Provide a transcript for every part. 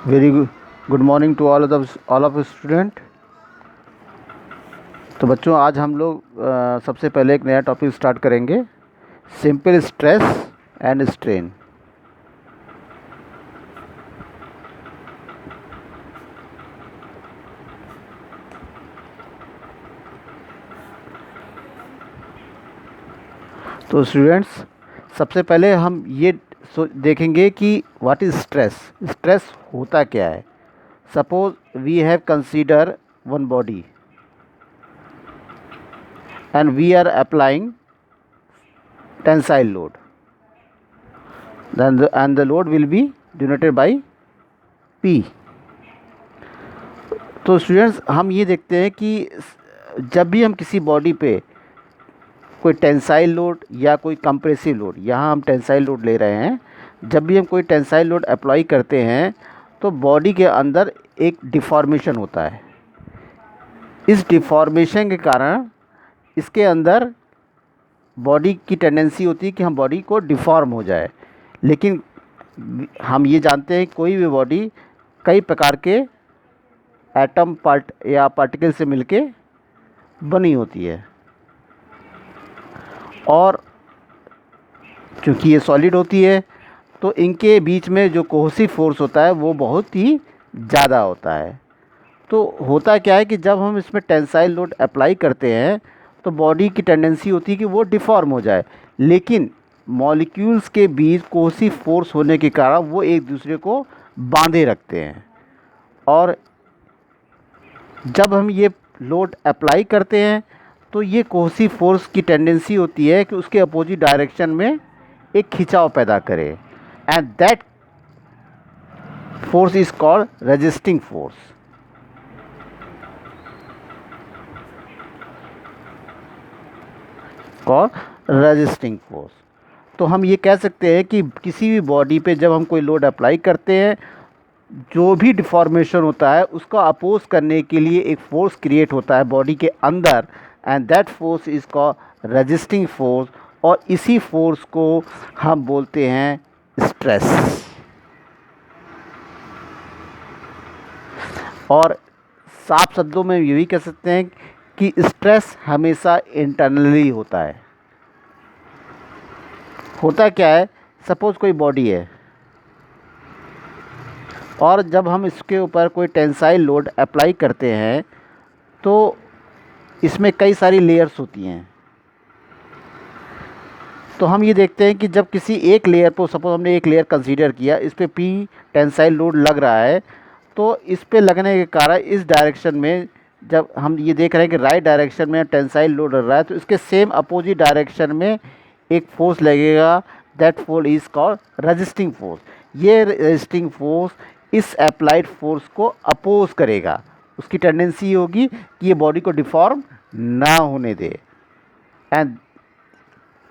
Very good morning to all of student. तो बच्चों, आज हम लोग सबसे पहले एक नया टॉपिक स्टार्ट करेंगे, सिंपल स्ट्रेस एंड स्ट्रेन। तो स्टूडेंट्स, सबसे पहले हम ये देखेंगे कि व्हाट इज़ स्ट्रेस। स्ट्रेस होता क्या है। Suppose we have consider one body and we are applying tensile load, then the load will be denoted by P। तो स्टूडेंट्स, हम ये देखते हैं कि जब भी हम किसी बॉडी पे कोई टेंसाइल लोड या कोई कंप्रेसिव लोड, यहाँ हम टेंसाइल लोड ले रहे हैं, जब भी हम कोई टेंसाइल लोड अप्लाई करते हैं तो बॉडी के अंदर एक डिफॉर्मेशन होता है। इस डिफॉर्मेशन के कारण इसके अंदर बॉडी की टेंडेंसी होती है कि हम बॉडी को डिफॉर्म हो जाए। लेकिन हम ये जानते हैं कोई भी बॉडी कई प्रकार के एटम या पार्टिकल से मिलके बनी होती है, और क्योंकि ये सॉलिड होती है तो इनके बीच में जो कोहेसिव फोर्स होता है वो बहुत ही ज़्यादा होता है। तो होता क्या है कि जब हम इसमें टेंसाइल लोड अप्लाई करते हैं तो बॉडी की टेंडेंसी होती है कि वो डिफॉर्म हो जाए, लेकिन मॉलिक्यूल्स के बीच कोहेसिव फोर्स होने के कारण वो एक दूसरे को बांधे रखते हैं। और जब हम ये लोड अप्लाई करते हैं तो ये कोहेसिव फोर्स की टेंडेंसी होती है कि उसके अपोजिट डायरेक्शन में एक खिंचाव पैदा करे, and that force is called resisting force. और रेजिस्टिंग फोर्स, तो हम ये कह सकते हैं कि किसी भी बॉडी पे जब हम कोई लोड अप्लाई करते हैं, जो भी डिफॉर्मेशन होता है उसको अपोज करने के लिए एक फोर्स क्रिएट होता है बॉडी के अंदर, and that force is called resisting force. और इसी फोर्स को हम बोलते हैं स्ट्रेस। और साफ शब्दों में ये भी कह सकते हैं कि स्ट्रेस हमेशा इंटरनली होता है। होता क्या है, सपोज़ कोई बॉडी है और जब हम इसके ऊपर कोई टेंसाइल लोड अप्लाई करते हैं तो इसमें कई सारी लेयर्स होती हैं। तो हम ये देखते हैं कि जब किसी एक लेयर पर, सपोज हमने एक लेयर कंसीडर किया, इस पर पी टेंसाइल लोड लग रहा है, तो इस पे लगने के कारण इस डायरेक्शन में, जब हम ये देख रहे हैं कि राइट डायरेक्शन में टेंसाइल लोड लग रहा है, तो इसके सेम अपोजिट डायरेक्शन में एक फोर्स लगेगा। That force is called resisting force. ये रेजिस्टिंग फोर्स इस अप्लाइड फोर्स को अपोज करेगा। उसकी टेंडेंसी होगी कि ये बॉडी को डिफॉर्म ना होने दे, एंड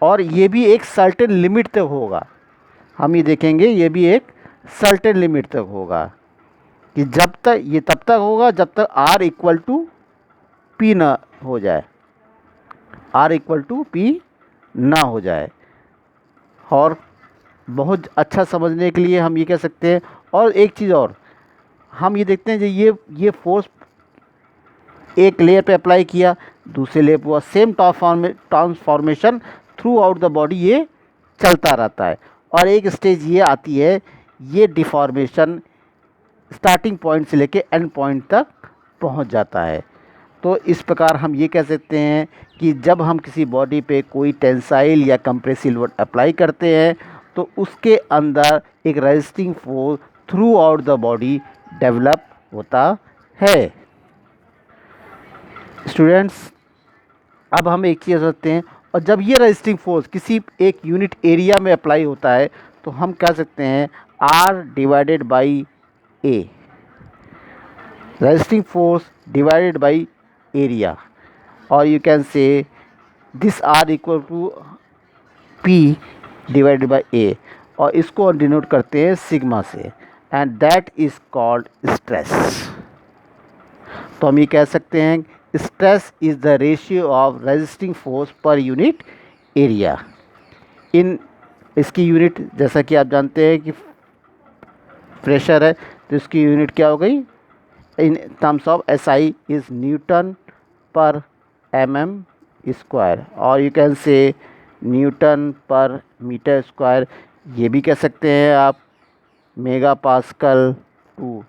और ये भी एक सर्टेन लिमिट तक होगा। हम ये देखेंगे ये भी एक सर्टेन लिमिट तक होगा कि जब तक ये तब तक होगा जब तक R इक्वल टू पी ना हो जाए, R इक्वल टू पी ना हो जाए। और बहुत अच्छा समझने के लिए हम ये कह सकते हैं, और एक चीज़ और हम ये देखते हैं, जो ये फोर्स एक लेयर पे अप्लाई किया, दूसरे लेयर पर same transformation through out the body ये चलता रहता है, और एक स्टेज ये आती है, ये डिफॉर्मेशन स्टार्टिंग पॉइंट से लेके एंड पॉइंट तक पहुंच जाता है। तो इस प्रकार हम ये कह सकते हैं कि जब हम किसी बॉडी पे कोई टेंसाइल या कंप्रेसिव लोड अप्लाई करते हैं तो उसके अंदर एक resisting force through out the body develop होता है। स्टूडेंट्स, अब हम एक चीज़ समझते हैं, और जब ये रेजिस्टिंग फोर्स किसी एक यूनिट एरिया में अप्लाई होता है तो हम कह सकते हैं R divided by A, resisting force divided by area, or you can say this R equal to P divided by A, और इसको हम डिनोट करते हैं सिग्मा से, and that is called stress. तो हम ये कह सकते हैं stress is the ratio of resisting force per unit area. इन इसकी यूनिट जैसा कि आप जानते हैं कि प्रेशर है, तो इसकी यूनिट क्या हो गई इन terms of SI is Newton पर mm², और यू कैन से न्यूटन पर मीटर², ये भी कह सकते हैं आप मेगा पास्कल टू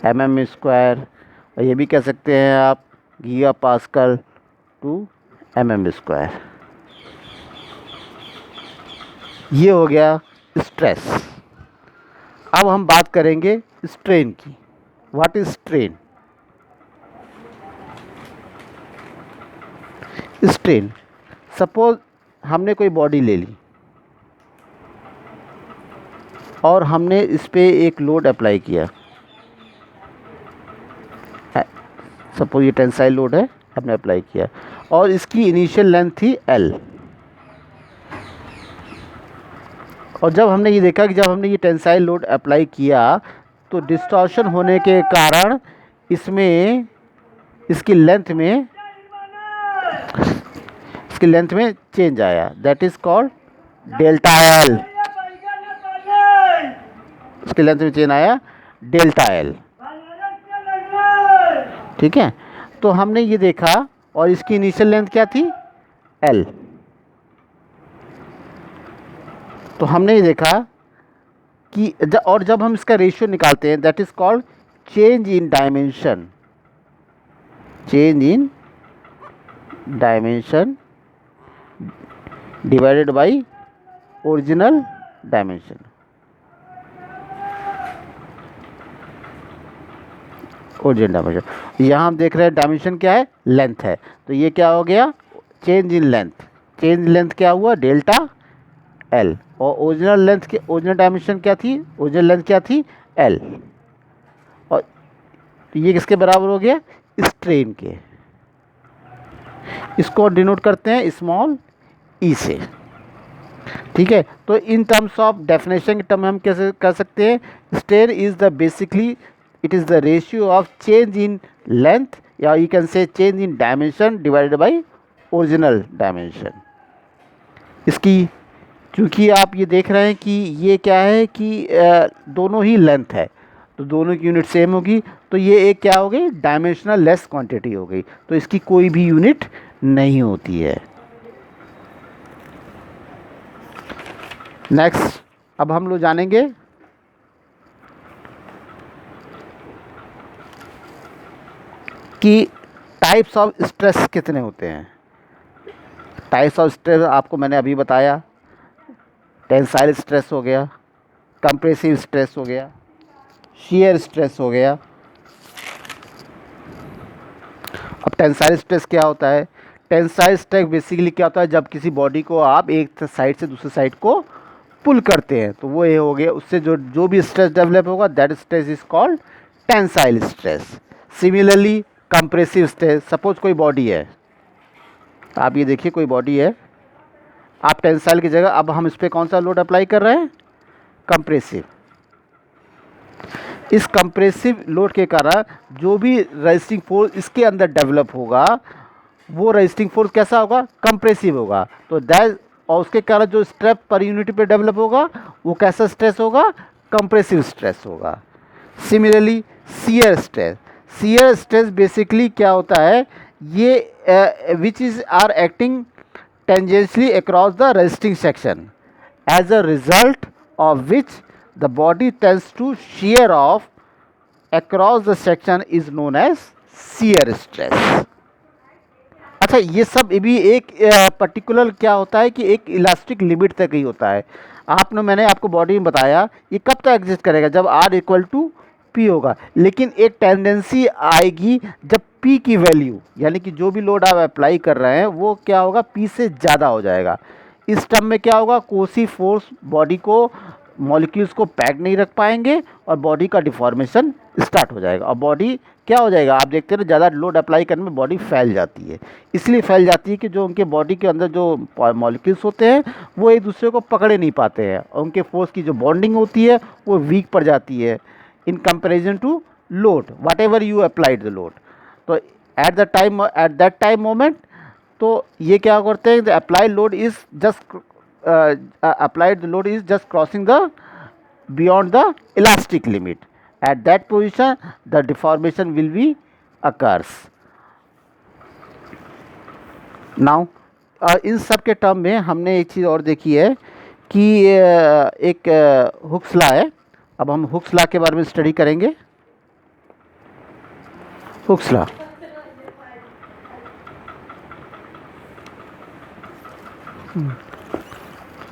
mm², और ये भी कह सकते हैं आप गीगा पास्कल टू mm²। ये हो गया स्ट्रेस। अब हम बात करेंगे स्ट्रेन की। What is strain? Strain, suppose हमने कोई बॉडी ले ली और हमने इस पे एक लोड अप्लाई किया। सपोज ये टेंसाइल लोड है, हमने अप्लाई किया और इसकी इनिशियल लेंथ थी L। और जब हमने ये देखा कि जब हमने ये टेंसाइल लोड अप्लाई किया तो डिस्टॉर्शन होने के कारण इसमें इसकी लेंथ में चेंज आया, that is called delta L। इसकी लेंथ में चेंज आया डेल्टा L, ठीक है। तो हमने ये देखा और इसकी इनिशियल लेंथ क्या थी L। तो हमने ये देखा कि और जब हम इसका रेशियो निकालते हैं that is called change in dimension, divided by original dimension. यहाँ हम देख रहे हैं डायमेंशन क्या है, लेंथ है, तो ये क्या हो गया change in length. Change in length क्या हुआ डेल्टा L, और ओरिजिनल लेंथ के ओरिजिनल डायमेंशन क्या थी, ओरिजिनल लेंथ क्या थी L। और तो ये किसके बराबर हो गया स्ट्रेन के। इसको डिनोट करते हैं स्मॉल e से, ठीक है। तो इन टर्म्स ऑफ डेफिनेशन के टर्म में हम कैसे कर सकते हैं, strain is the basically it is the ratio of change in length या you can say change in dimension divided by original dimension. इसकी क्योंकि आप ये देख रहे हैं कि ये क्या है कि दोनों ही लेंथ है तो दोनों की यूनिट सेम होगी, तो ये एक क्या हो गई डायमेंशनल लेस क्वांटिटी हो गई, तो इसकी कोई भी यूनिट नहीं होती है। नेक्स्ट, अब हम लोग जानेंगे कि टाइप्स ऑफ स्ट्रेस कितने होते हैं। टाइप्स ऑफ स्ट्रेस आपको मैंने अभी बताया, टेंसाइल स्ट्रेस हो गया, कंप्रेसिव स्ट्रेस हो गया, शियर स्ट्रेस हो गया। अब टेंसाइल स्ट्रेस क्या होता है, टेंसाइल स्ट्रेस बेसिकली क्या होता है जब किसी बॉडी को आप एक साइड से दूसरे साइड को पुल करते हैं, तो वो ये हो गया, उससे जो भी स्ट्रेस डेवलप होगा that stress is called tensile stress. Similarly compressive stress, suppose कोई बॉडी है, आप ये देखिए कोई बॉडी है, आप टेंसाइल की जगह अब हम इस पर कौन सा लोड अप्लाई कर रहे हैं कंप्रेसिव। इस कंप्रेसिव लोड के कारण जो भी रेजिस्टिंग फोर्स इसके अंदर डेवलप होगा वो रेजिस्टिंग फोर्स कैसा होगा कंप्रेसिव होगा, तो दैट और उसके कारण जो स्ट्रेस पर यूनिट पे डेवलप होगा वो कैसा स्ट्रेस होगा कंप्रेसिव स्ट्रेस होगा। सिमिलरली शियर स्ट्रेस बेसिकली क्या होता है, ये which is are acting tangentially across the resisting section, as a result of which the body tends to shear off across the section is known as shear stress। अच्छा, ये सब भी एक particular क्या होता है कि एक इलास्टिक लिमिट तक ही होता है। मैंने आपको बॉडी में बताया ये कब तक एग्जिस्ट करेगा जब R इक्वल टू P होगा, लेकिन एक टेंडेंसी आएगी जब P की वैल्यू यानी कि जो भी लोड आप अप्लाई कर रहे हैं वो क्या होगा P से ज़्यादा हो जाएगा। इस टर्म में क्या होगा कोसी फोर्स बॉडी को मॉलिक्यूल्स को पैक नहीं रख पाएंगे और बॉडी का डिफॉर्मेशन स्टार्ट हो जाएगा और बॉडी क्या हो जाएगा, आप देखते हैं ज़्यादा लोड अप्लाई करने में बॉडी फैल जाती है। इसलिए फैल जाती है कि जो उनके बॉडी के अंदर जो मॉलिक्यूल्स होते हैं वो एक दूसरे को पकड़े नहीं पाते हैं और उनके फोर्स की जो बॉन्डिंग होती है वो वीक पड़ जाती है in comparison to load whatever you applied the load. तो एट दैट टाइम मोमेंट तो ये क्या करते हैं, the applied load is just crossing the beyond the elastic limit at that position the deformation will be occurs. Now इन सब के term में हमने एक चीज़ और देखी है कि एक हुक्स लॉ है. अब हम हुक्स लॉ के बारे में स्टडी करेंगे. Hooke's law,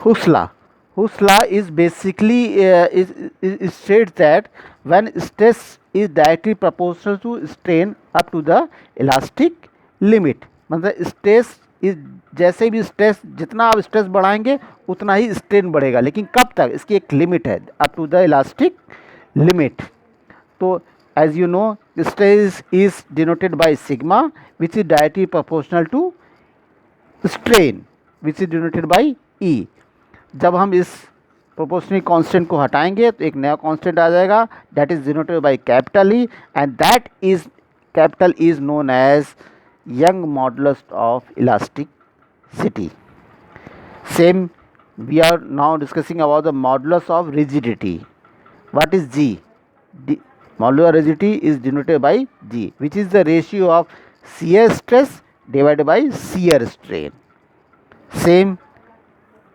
Hooke's law. Hooke's law is basically is states that when stress is directly proportional to strain up to the elastic limit. मतलब स्ट्रेस इस जैसे भी स्ट्रेस, जितना आप स्ट्रेस बढ़ाएंगे उतना ही स्ट्रेन बढ़ेगा, लेकिन कब तक, इसकी एक लिमिट है, up to the elastic limit. तो as you know stress is denoted by sigma which is directly proportional to strain which is denoted by E. जब हम इस प्रोपोर्शनल कांस्टेंट को हटाएंगे तो एक नया कांस्टेंट आ जाएगा, that is denoted by capital E, and that is capital is known as Young modulus of elasticity. Same we are now discussing about the modulus of rigidity. What is G? Modulus of rigidity is denoted by G, which is the ratio of shear stress divided by shear strain. Same,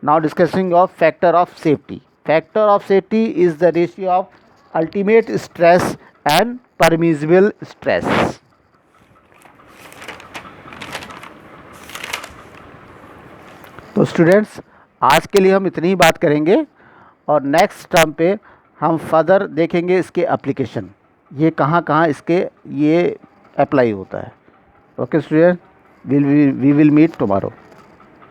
now discussing of factor of safety. Factor of safety is the ratio of ultimate stress and permissible stress. तो students आज के लिए हम इतनी ही बात करेंगे और next term पे हम फर्दर देखेंगे इसके एप्लीकेशन, ये कहाँ कहाँ इसके ये अप्लाई होता है. Okay student, we will meet tomorrow.